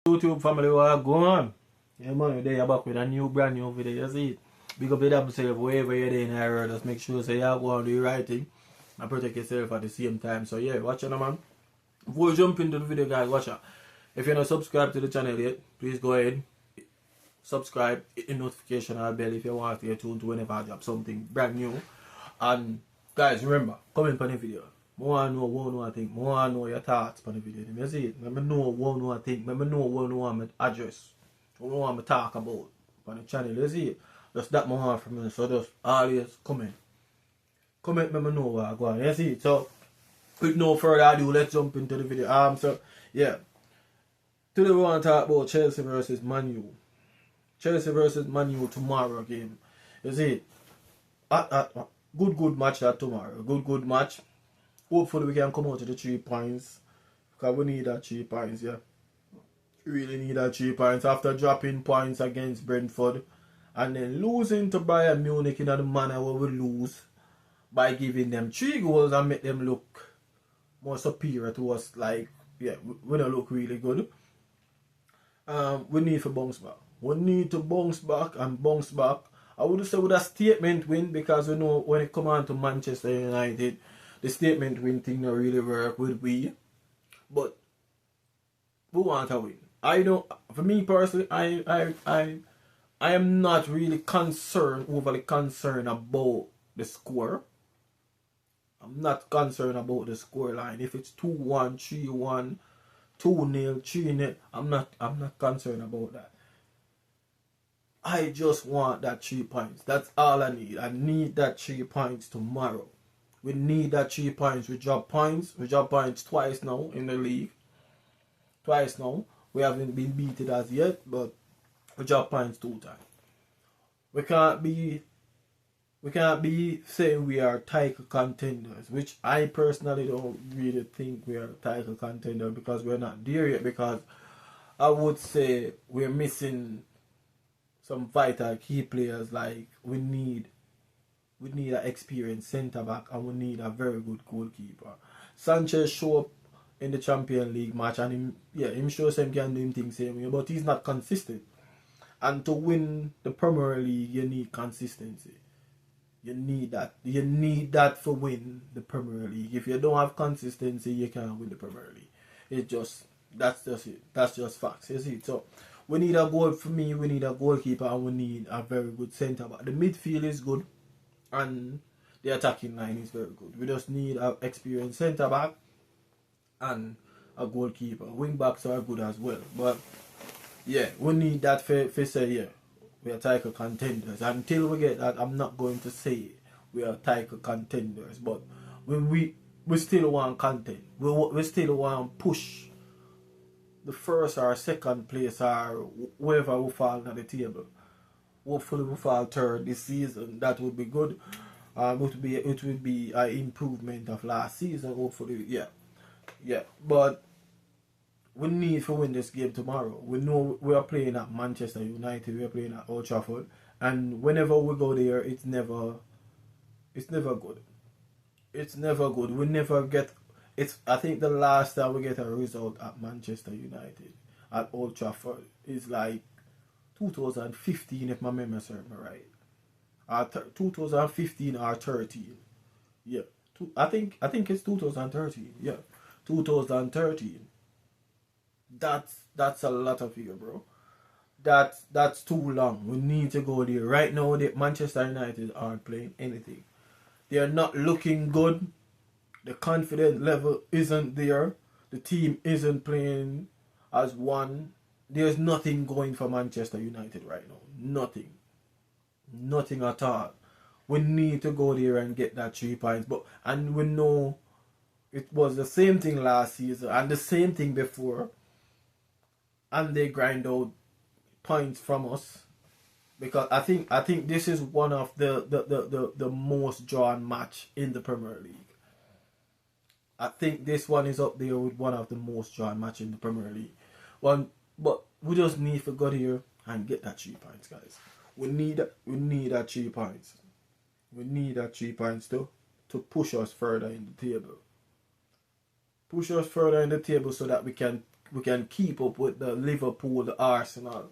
YouTube family, what go on? Yeah man, you're there back with a brand new video, you see it? Big up yourself wherever you're there in the world, just make sure you go on do the right thing and protect yourself at the same time. So yeah, watch it man. Before we jump into the video guys, watch it. If you're not subscribed to the channel yet, please go ahead, subscribe, hit the notification bell if you want to get tuned to whenever I drop something brand new. And guys, remember, comment on the video. More I know what I think, more I know your thoughts on the video. You see it? Let me know what I think, let me know what I want to address, what I want to talk about on the channel. You see it? Just that more from me. So just always comment. Comment, let me know what I go on. You see it? So with no further ado, let's jump into the video. So yeah. Today we want to talk about Chelsea versus Man U. Chelsea versus Man U tomorrow game. You see it? Good match that tomorrow. Good match. Hopefully we can come out with the 3 points. Because we need that 3 points, yeah. Really need that 3 points after dropping points against Brentford. And then losing to Bayern Munich in the manner where we lose. By giving them 3 goals and make them look more superior to us. Like, yeah, we don't look really good. We need to bounce back. We need to bounce back and bounce back. I would say with a statement win, because we know when it comes on to Manchester United, the statement win thing don't really work with we. But we want to win. I don't. For me personally, I am not really overly concerned about the score. I'm not concerned about the score line. If it's 2-1, 3-1, 2-0, 3-0, I'm not concerned about that. I just want that 3 points. That's all I need. I need that 3 points tomorrow. We need that 3 points. We drop points. We drop points twice now in the league. Twice now. We haven't been beaten as yet, but we drop points 2 times. We can't be saying we are title contenders, which I personally don't really think we are title contenders, because we're not there yet. Because I would say we're missing some vital key players. Like we need an experienced centre back, and we need a very good goalkeeper. Sanchez show up in the Champions League match, and him shows him can do him things same way, but he's not consistent. And to win the Premier League, you need consistency. You need that. You need that for win the Premier League. If you don't have consistency, you can't win the Premier League. That's just it. That's just facts. You see? So we need a goal. For me, we need a goalkeeper, and we need a very good centre back. The midfield is good, and the attacking line is very good. We just need an experienced centre back and a goalkeeper. Wing backs are good as well. But yeah, we need that for say yeah, we are title contenders. Until we get that, I'm not going to say we are title contenders. But we still want content. We still want push the first or second place, or wherever we fall on the table. Hopefully we fall third this season. That would be good. It would be an improvement of last season. Hopefully, yeah. But we need to win this game tomorrow. We know we are playing at Manchester United. We are playing at Old Trafford, and whenever we go there, it's never good. It's never good. We never get. I think the last time we get a result at Manchester United at Old Trafford is like 2015, if my memory serves me right. 2015 or 13. Yeah. I think it's 2013. Yeah. 2013. That's a lot of year, bro. That's too long. We need to go there. Right now, the Manchester United aren't playing anything. They are not looking good. The confidence level isn't there. The team isn't playing as one. There's nothing going for Manchester United right now. Nothing. Nothing at all. We need to go there and get that 3 points. And we know it was the same thing last season and the same thing before. And they grind out points from us. Because I think this is one of the most drawn match in the Premier League. I think this one is up there with one of the most drawn match in the Premier League. But we just need to go here and get that 3 points, guys. We need that 3 points. We need that 3 points to push us further in the table. push us further in the table so that we can keep up with the Liverpool, the Arsenal,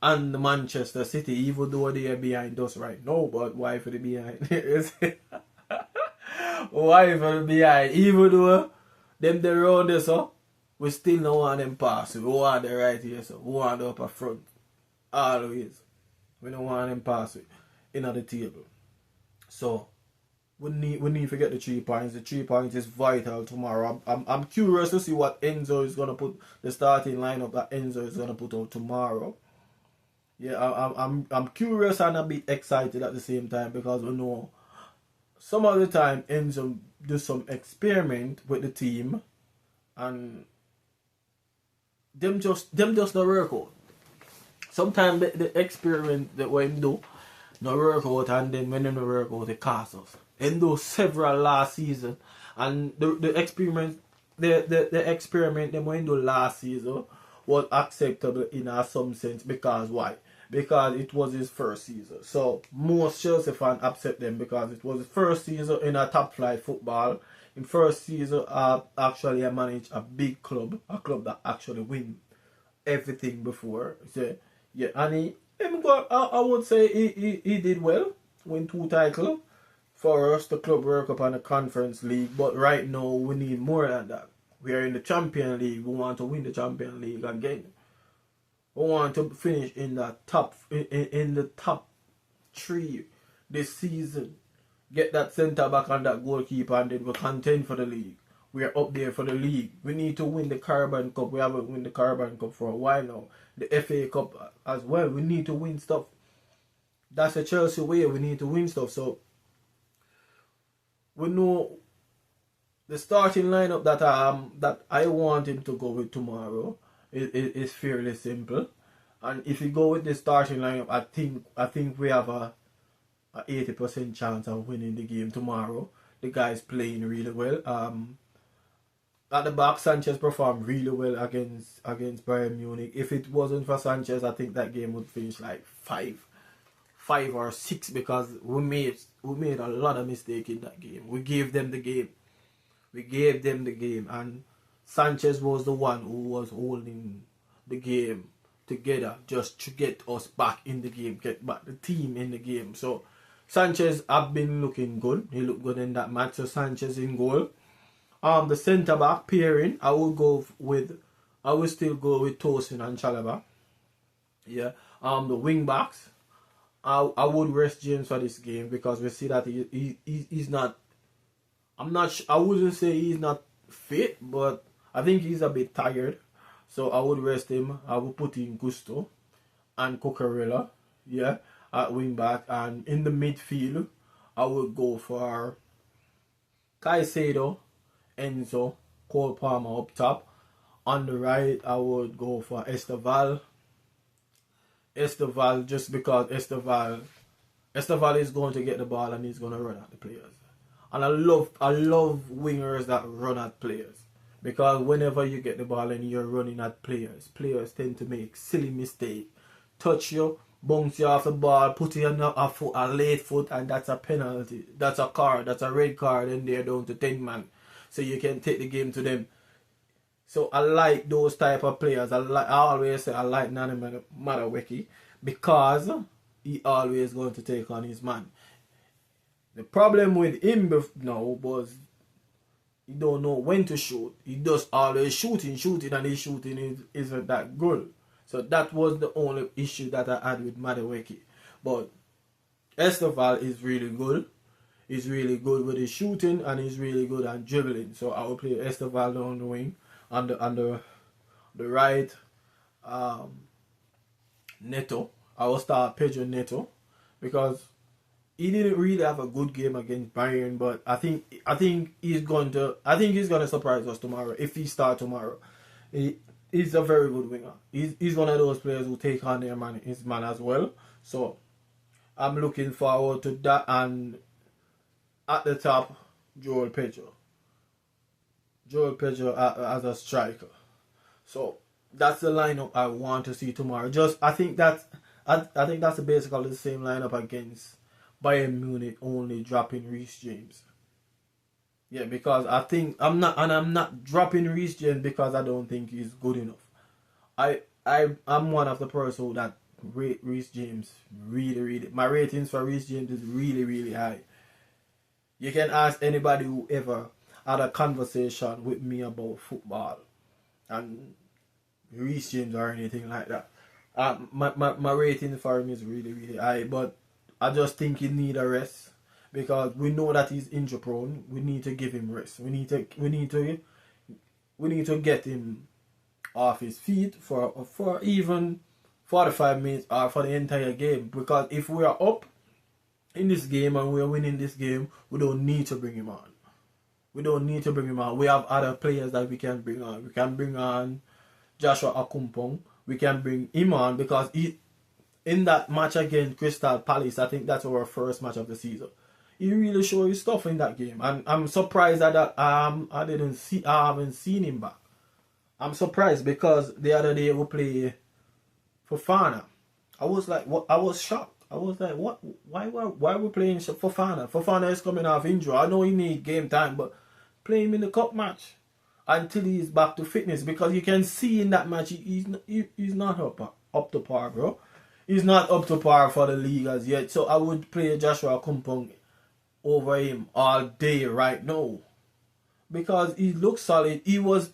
and the Manchester City, even though they are behind us right now. But why for the behind? Why for the behind? Even though them the round there, so we still don't want them pass. We want the right here, so we want the upper front. Always. We don't want them pass in the table. So we need to get the 3 points. The 3 points is vital tomorrow. I'm curious to see what Enzo is gonna put, the starting lineup that Enzo is gonna put out tomorrow. Yeah, I'm curious and a bit excited at the same time, because we know some of the time Enzo do some experiment with the team and them just not work out. Sometimes the experiment that we do not work out, and then when they not work out, it costs us. And those several last season, and the experiment them when do last season was acceptable in some sense, because why? Because it was his first season. So most Chelsea fans accept them because it was his first season in a top flight football. In first season, actually I managed a big club, a club that actually win everything before. So yeah, and I would say he did well, win 2 titles. For us, the club work up on the Conference League, but right now we need more than that. We are in the Champions League. We want to win the Champions League again. We want to finish in the top 3 this season. Get that centre back and that goalkeeper, and then we contend for the league. We are up there for the league. We need to win the Carabao Cup. We haven't won the Carabao Cup for a while now. The FA Cup as well. We need to win stuff. That's the Chelsea way. We need to win stuff. So we know the starting lineup that I want him to go with tomorrow is fairly simple. And if you go with the starting lineup, I think we have a 80% chance of winning the game tomorrow. The guy's playing really well. At the back, Sanchez performed really well against Bayern Munich. If it wasn't for Sanchez, I think that game would finish like 5 or 6, because we made a lot of mistakes in that game. We gave them the game. And Sanchez was the one who was holding the game together just to get us back in the game, get back the team in the game. So Sanchez have been looking good. He looked good in that match. So Sanchez in goal. The centre back pairing, I will still go with Tosin and Chalobah. Yeah. The wing backs, I would rest James for this game, because we see that he's not. I wouldn't say he's not fit, but I think he's a bit tired. So I would rest him. I would put in Gusto and Cucurella, yeah, at wing back, and in the midfield, I would go for Caicedo, Enzo, Cole Palmer up top. On the right, I would go for Esteval, just because Esteval is going to get the ball and he's going to run at the players. And I love wingers that run at players, because whenever you get the ball and you're running at players tend to make silly mistakes. Touch you, bounce you off the ball, put you on a late foot, and that's a penalty. That's a card. That's a red card, and they're down to 10 man. So you can take the game to them. So I like those type of players. I always say I like Nani Madueke, because he always going to take on his man. The problem with him now was he don't know when to shoot. He does always shooting, and his shooting isn't that good. So that was the only issue that I had with Madueke. But Esteval is really good. He's really good with his shooting, and he's really good at dribbling. So I will play Esteval down the wing. On the right, Neto. I will start Pedro Neto, because he didn't really have a good game against Bayern, but I think he's going to surprise us tomorrow if he starts tomorrow. He's a very good winger. He's one of those players who take on his man as well. So I'm looking forward to that. And at the top, Joel Pedro as a striker. So that's the lineup I want to see tomorrow. I think that's basically the same lineup against Bayern Munich, only dropping Reece James. Yeah, because I think I'm not dropping Reece James because I don't think he's good enough. I'm one of the person that rate Reece James really. My ratings for Reece James is really high. You can ask anybody who ever had a conversation with me about football and Reece James or anything like that. My rating for him is really high, but I just think he need a rest because we know that he's injury prone. We need to give him rest. We need to get him off his feet for even 45 minutes or for the entire game, because if we are up in this game and we are winning this game, we don't need to bring him on. We don't need to bring him on. We have other players that we can bring on. We can bring on Joshua Akumpong. We can bring him on because in that match against Crystal Palace, I think that's our first match of the season, he really showed his stuff in that game, and I'm surprised that I haven't seen him back. I'm surprised because the other day we played Fofana. I was like, what? I was shocked. I was like, what? Why are we playing Fofana? Fofana is coming off injury. I know he need game time, but play him in the cup match until he's back to fitness, because you can see in that match he's not up to par, bro. He's not up to par for the league as yet. So I would play Joshua Kumpong over him all day right now because he looks solid. He was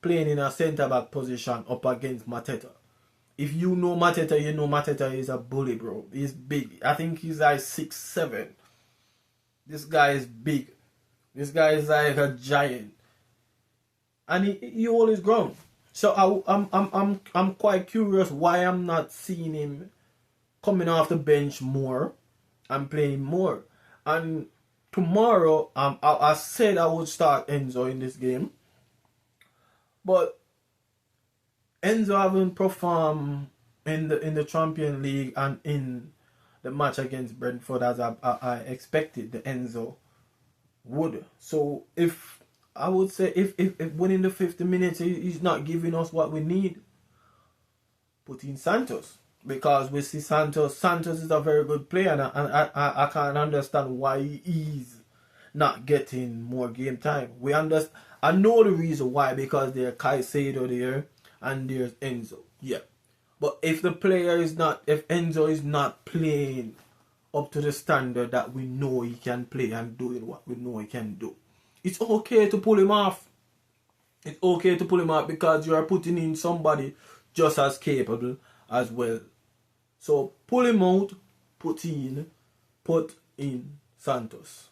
playing in a centre back position up against Mateta. If you know Mateta, you know Mateta is a bully, bro. He's big. I think he's like 6'7". This guy is big. This guy is like a giant, and he holds his ground. So I'm quite curious why I'm not seeing him coming off the bench more and playing more. And tomorrow, I said I would start Enzo in this game, but Enzo haven't performed in the Champions League and in the match against Brentford as I expected the Enzo would. So if I would say if within the 50 minutes he's not giving us what we need, put in Santos, because we see Santos is a very good player, and I can't understand why he's not getting more game time. I know the reason why, because there's Caicedo there and there's Enzo. Yeah. But if Enzo is not playing up to the standard that we know he can play and doing what we know he can do, it's okay to pull him off. It's okay to pull him off because you are putting in somebody just as capable as well. So pull him out, put in Santos.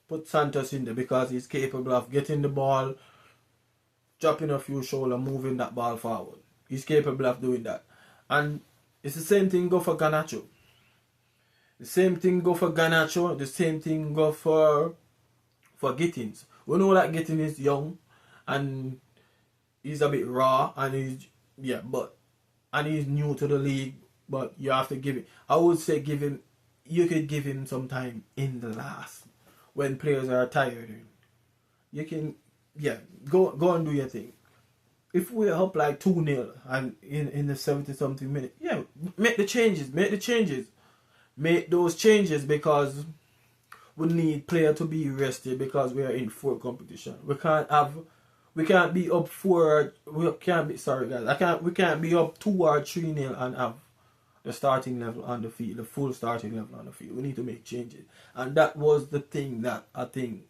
Put Santos in there because he's capable of getting the ball, dropping a few shoulders, moving that ball forward. He's capable of doing that. And it's the same thing go for Garnacho. The same thing go for Garnacho. The same thing go for Gittins. We know that Gittins is young and he's a bit raw, and he's new to the league. But you have to give it. I would say you could give him some time in the last when players are tired. You can go and do your thing. If we're up like 2-0 and in the 70-something minute, make the changes. Make those changes because we need player to be rested because we are in full competition. We can't be up 4. We can't be 2 or 3-0 and have the starting level on the field, the full starting level on the field. We need to make changes, and that was the thing that I think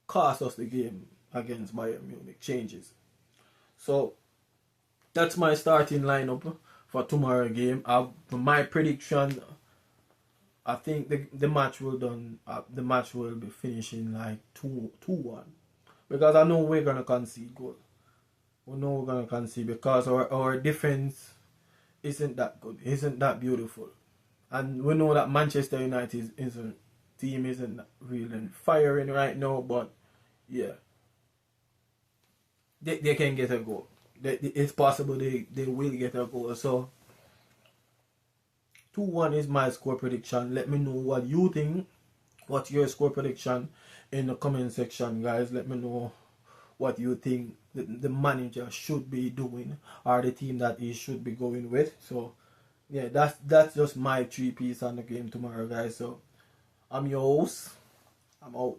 cost us the game against Bayern Munich. Changes. So that's my starting lineup for tomorrow game. My prediction, I think the match will be finishing like 2-1, because I know we're gonna concede goal. We know we're gonna concede because our defense isn't that good, isn't that beautiful, and we know that Manchester United isn't really firing right now. But yeah, they can get a goal. It's possible they will get a goal. So 2-1 is my score prediction. Let me know what you think. What's your score prediction in the comment section, guys? Let me know what you think the manager should be doing, or the team that he should be going with. So yeah, that's just my 3 piece on the game tomorrow, guys. So I'm your host. I'm out.